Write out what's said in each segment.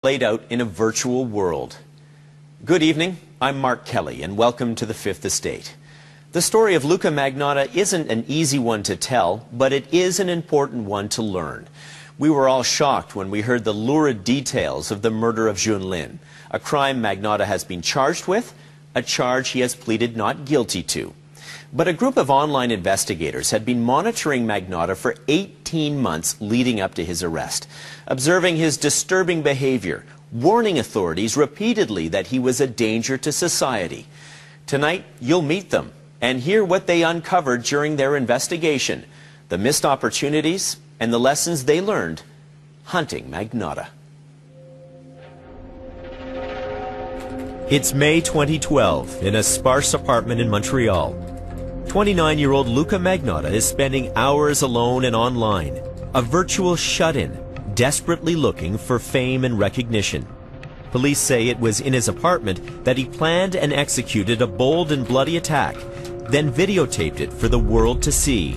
Laid out in a virtual world. Good evening, I'm Mark Kelly and welcome to the Fifth Estate. The story of Luka Magnotta isn't an easy one to tell, but it is an important one to learn. We were all shocked when we heard the lurid details of the murder of Lin Jun, a crime Magnotta has been charged with, a charge he has pleaded not guilty to. But a group of online investigators had been monitoring Magnotta for 18 months leading up to his arrest, observing his disturbing behavior, warning authorities repeatedly that he was a danger to society. Tonight, you'll meet them and hear what they uncovered during their investigation, the missed opportunities, and the lessons they learned hunting Magnotta. It's May 2012 in a sparse apartment in Montreal. 29-year-old Luka Magnotta is spending hours alone and online, a virtual shut-in, desperately looking for fame and recognition. Police say it was in his apartment that he planned and executed a bold and bloody attack, then videotaped it for the world to see.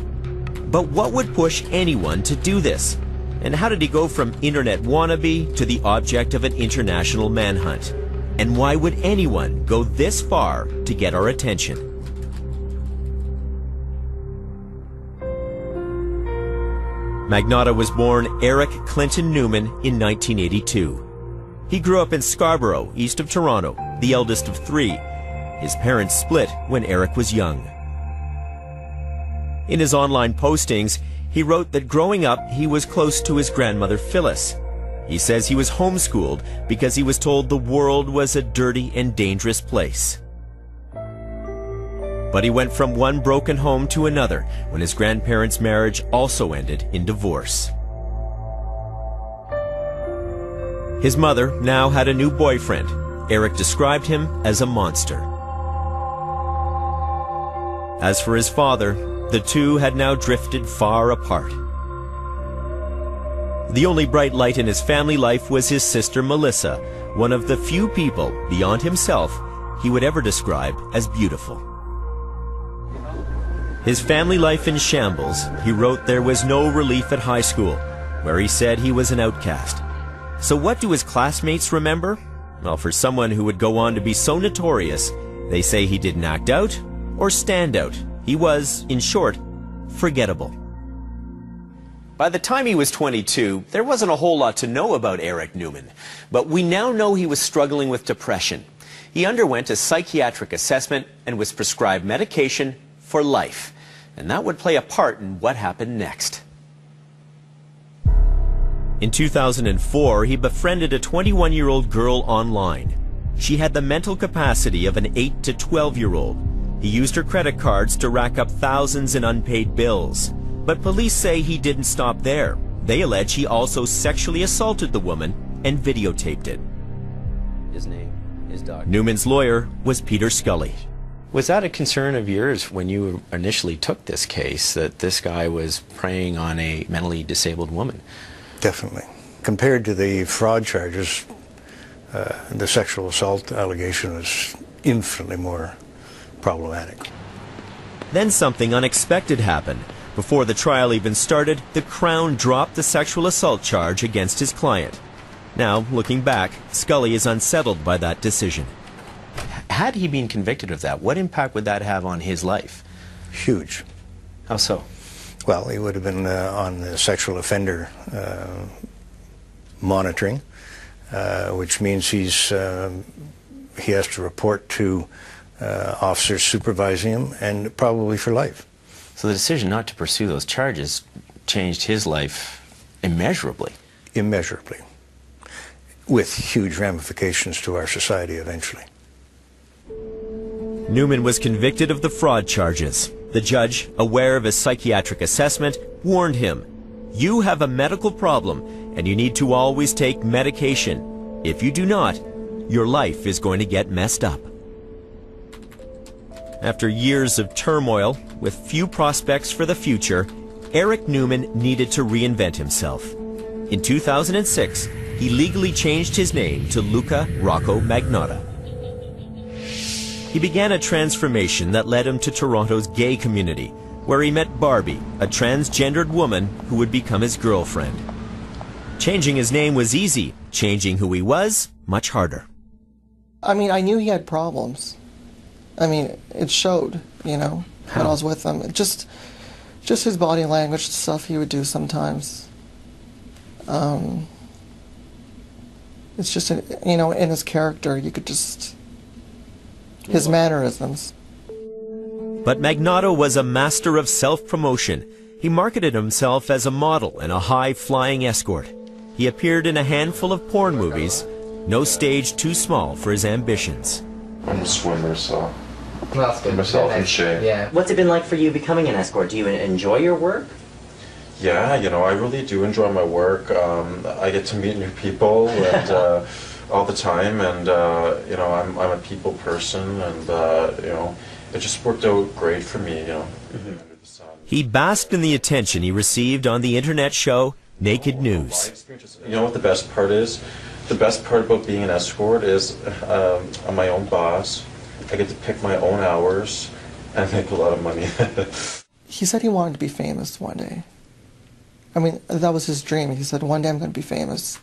But what would push anyone to do this? And how did he go from internet wannabe to the object of an international manhunt? And why would anyone go this far to get our attention? Magnotta was born Eric Clinton Newman in 1982. He grew up in Scarborough, east of Toronto, the eldest of three. His parents split when Eric was young. In his online postings, he wrote that growing up, he was close to his grandmother Phyllis. He says he was homeschooled because he was told the world was a dirty and dangerous place. But he went from one broken home to another when his grandparents' marriage also ended in divorce. His mother now had a new boyfriend. Eric described him as a monster. As for his father, the two had now drifted far apart. The only bright light in his family life was his sister Melissa, one of the few people beyond himself he would ever describe as beautiful. His family life in shambles, he wrote there was no relief at high school, where he said he was an outcast. So what do his classmates remember? Well, for someone who would go on to be so notorious, they say he didn't act out or stand out. He was, in short, forgettable. By the time he was 22, there wasn't a whole lot to know about Eric Newman, but we now know he was struggling with depression. He underwent a psychiatric assessment and was prescribed medication for life, and that would play a part in what happened next. In 2004, he befriended a 21-year-old girl online. She had the mental capacity of an 8 to 12-year-old. He used her credit cards to rack up thousands in unpaid bills. But police say he didn't stop there. They allege he also sexually assaulted the woman and videotaped it. His name is Dr. Newman's lawyer was Peter Scully. Was that a concern of yours when you initially took this case, that this guy was preying on a mentally disabled woman? Definitely. Compared to the fraud charges, the sexual assault allegation was infinitely more problematic. Then something unexpected happened. Before the trial even started, the Crown dropped the sexual assault charge against his client. Now, looking back, Scully is unsettled by that decision. Had he been convicted of that, what impact would that have on his life? Huge. How so? Well, he would have been on the sexual offender monitoring, which means he has to report to officers supervising him, and probably for life. So the decision not to pursue those charges changed his life immeasurably. Immeasurably. With huge ramifications to our society eventually. Newman was convicted of the fraud charges. The judge, aware of his psychiatric assessment, warned him, "You have a medical problem and you need to always take medication. If you do not, your life is going to get messed up." After years of turmoil, with few prospects for the future, Eric Newman needed to reinvent himself. In 2006, he legally changed his name to Luka Rocco Magnotta. He began a transformation that led him to Toronto's gay community, where he met Barbie, a transgendered woman who would become his girlfriend. Changing his name was easy. Changing who he was, much harder. I mean, I knew he had problems. I mean, it showed, you know, when I was with him. Just his body language, the stuff he would do sometimes. It's just, you know, in his character, you could just, his mannerisms. But Magnotta was a master of self-promotion. He marketed himself as a model and a high-flying escort. He appeared in a handful of porn movies, no stage too small for his ambitions. I'm a swimmer, so well, that's good. get myself in shape. Yeah. What's it been like for you becoming an escort? Do you enjoy your work? Yeah, you know, I really do enjoy my work. I get to meet new people and, all the time, and you know, I'm a people person, and you know, it just worked out great for me, you know. Under the sun. He basked in the attention he received on the internet show Naked News. You know what the best part is? The best part about being an escort is I'm my own boss. I get to pick my own hours and make a lot of money. He said he wanted to be famous one day. I mean, that was his dream. He said, one day I'm going to be famous.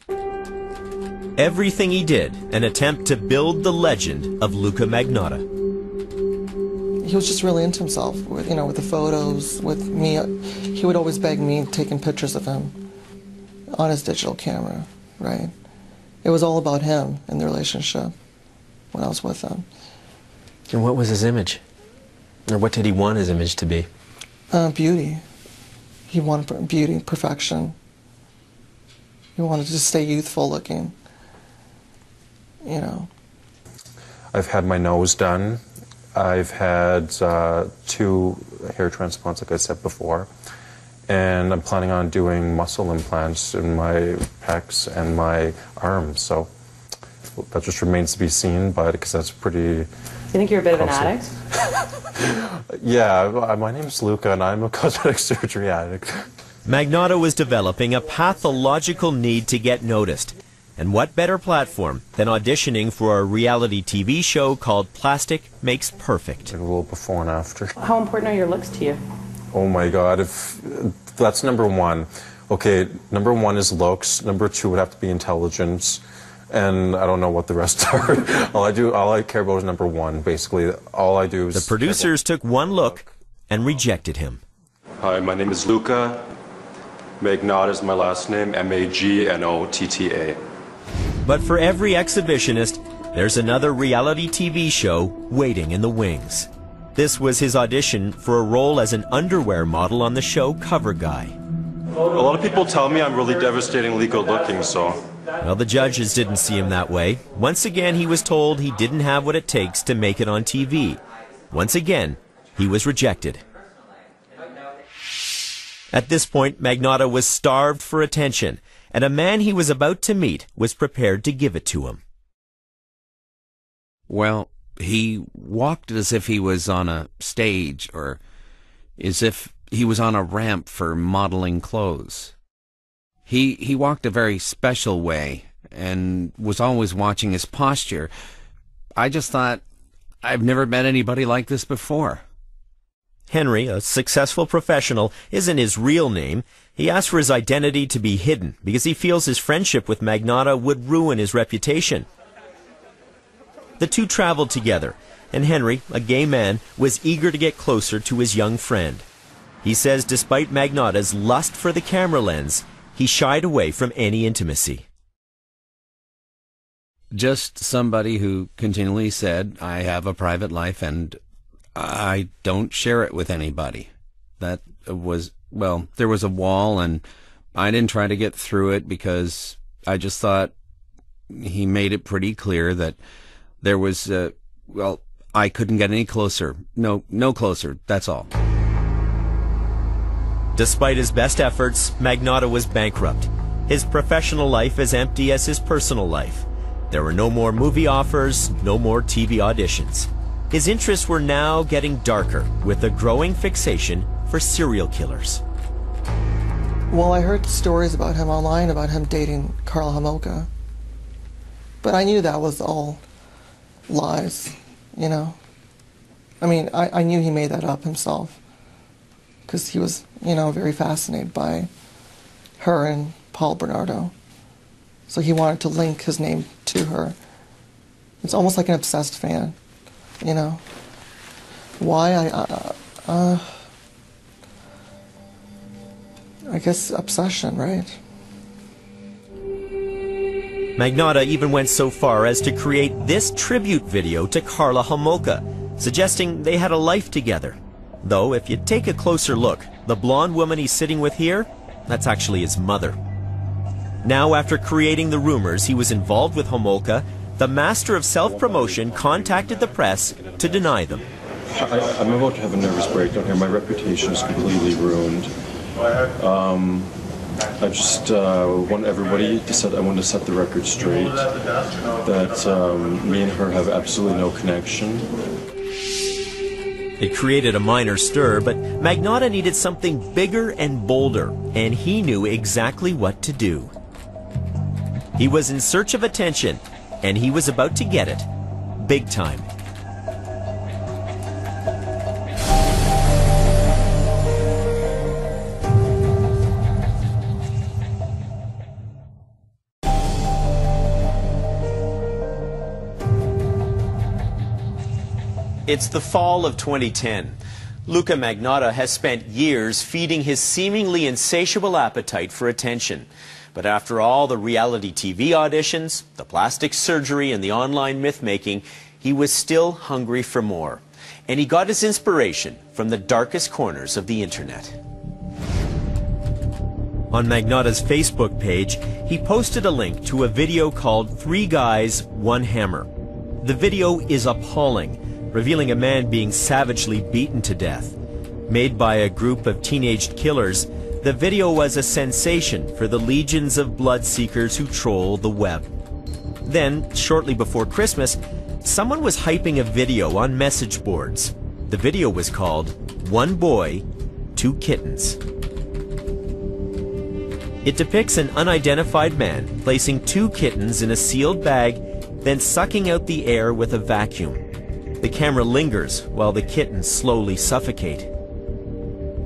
Everything he did, an attempt to build the legend of Luka Magnotta. He was just really into himself, with, you know, with the photos, with me. He would always beg me taking pictures of him on his digital camera, right? It was all about him and the relationship when I was with him. And what was his image? Or what did he want his image to be? Beauty. He wanted beauty, perfection. He wanted to stay youthful looking, you know. I've had my nose done. I've had 2 hair transplants, like I said before. And I'm planning on doing muscle implants in my pecs and my arms. So that just remains to be seen, but because that's pretty... Do you think you're a bit of an addict? Yeah, my name's Luka, and I'm a cosmetic surgery addict. Magnotta was developing a pathological need to get noticed. And what better platform than auditioning for a reality TV show called Plastic Makes Perfect? A little before and after. How important are your looks to you? Oh my God, if that's number 1. Okay, number 1 is looks. Number 2 would have to be intelligence. And I don't know what the rest are. all I care about is number 1, basically. All I do is... The producers took one look and rejected him. Hi, my name is Luka. Magnotta is my last name, Magnotta. But for every exhibitionist, there's another reality TV show waiting in the wings. This was his audition for a role as an underwear model on the show Cover Guy. A lot of people tell me I'm really devastatingly good looking, so... Well, the judges didn't see him that way. Once again, he was told he didn't have what it takes to make it on TV. Once again, he was rejected. At this point, Magnotta was starved for attention, and a man he was about to meet was prepared to give it to him. Well, he walked as if he was on a stage, or as if he was on a ramp for modeling clothes. He walked a very special way and was always watching his posture. I just thought, I've never met anybody like this before. Henry, a successful professional, isn't his real name. He asked for his identity to be hidden because he feels his friendship with Magnotta would ruin his reputation. The two traveled together, and Henry, a gay man, was eager to get closer to his young friend. He says despite Magnotta's lust for the camera lens, he shied away from any intimacy. Just somebody who continually said, I have a private life and I don't share it with anybody. That was, well, there was a wall and I didn't try to get through it because I just thought he made it pretty clear that there was, well, I couldn't get any closer. No closer, that's all. Despite his best efforts, Magnotta was bankrupt. His professional life as empty as his personal life. There were no more movie offers, no more TV auditions. His interests were now getting darker, with a growing fixation for serial killers. Well, I heard stories about him online, about him dating Karla Homolka. But I knew that was all lies, you know. I mean, I knew he made that up himself. Because he was, you know, very fascinated by her and Paul Bernardo. So he wanted to link his name to her. It's almost like an obsessed fan, you know. Why? I guess obsession, right? Magnotta even went so far as to create this tribute video to Karla Homolka, suggesting they had a life together. Though, if you take a closer look, the blonde woman he's sitting with here, that's actually his mother. Now, after creating the rumors he was involved with Homolka, the master of self-promotion contacted the press to deny them. I'm about to have a nervous breakdown here. My reputation is completely ruined. I just want everybody to I want to set the record straight that me and her have absolutely no connection. It created a minor stir, but Magnotta needed something bigger and bolder, and he knew exactly what to do. He was in search of attention, and he was about to get it, big time. It's the fall of 2010. Luka Magnotta has spent years feeding his seemingly insatiable appetite for attention. But after all the reality TV auditions, the plastic surgery, and the online myth-making, he was still hungry for more. And he got his inspiration from the darkest corners of the internet. On Magnotta's Facebook page, he posted a link to a video called 3 Guys, 1 Hammer. The video is appalling, revealing a man being savagely beaten to death. Made by a group of teenage killers, the video was a sensation for the legions of blood seekers who troll the web. Then, shortly before Christmas, someone was hyping a video on message boards. The video was called 1 Boy, 2 Kittens. It depicts an unidentified man placing 2 kittens in a sealed bag, then sucking out the air with a vacuum. The camera lingers while the kittens slowly suffocate.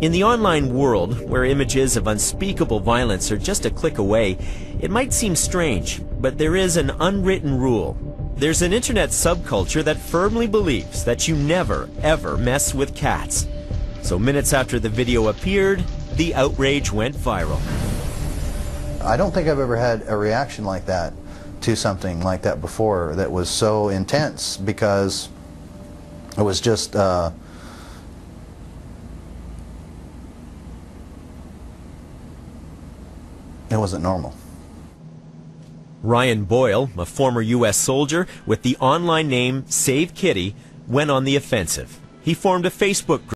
In the online world, where images of unspeakable violence are just a click away, it might seem strange, but there is an unwritten rule. There's an internet subculture that firmly believes that you never, ever mess with cats. So minutes after the video appeared, the outrage went viral. I don't think I've ever had a reaction like that to something like that before that was so intense, because it was just it wasn't normal. Ryan Boyle, a former U.S. soldier with the online name Save Kitty, went on the offensive. He formed a Facebook group